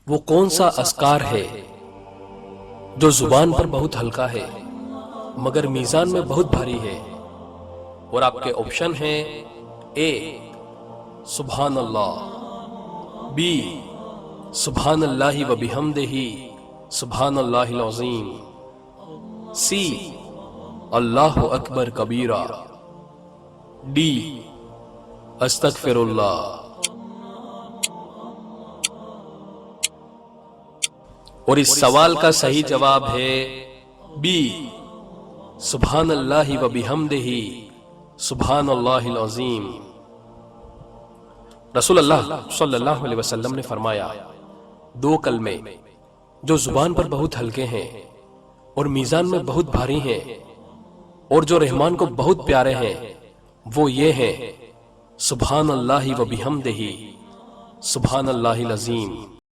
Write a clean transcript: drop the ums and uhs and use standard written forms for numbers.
वो कौन सा अस्कार है जो जुबान पर बहुत हल्का है मगर मीजान में बहुत भारी है? और आपके ऑप्शन हैं ए सुभान अल्लाह, बी सुभान अल्लाहि व बिहम्दिही सुभान अल्लाहिल अज़ीम, सी अल्लाहु अकबर कबीरा, डी अस्तगफिरुल्लाह। और इस सवाल का सही जवाब है बी सुभान अल्लाहि व बिहम्दिही सुभान अल्लाहिल अज़ीम। रसूल अल्लाह सल्लल्लाहु अलैहि वसल्लम ने फरमाया, दो कलमे जो जुबान पर बहुत हल्के हैं और मीजान में बहुत भारी हैं और जो रहमान को बहुत प्यारे हैं, वो ये हैं सुभान अल्लाहि व बिहम्दिही सुभान अल्लाहिल अज़ीम।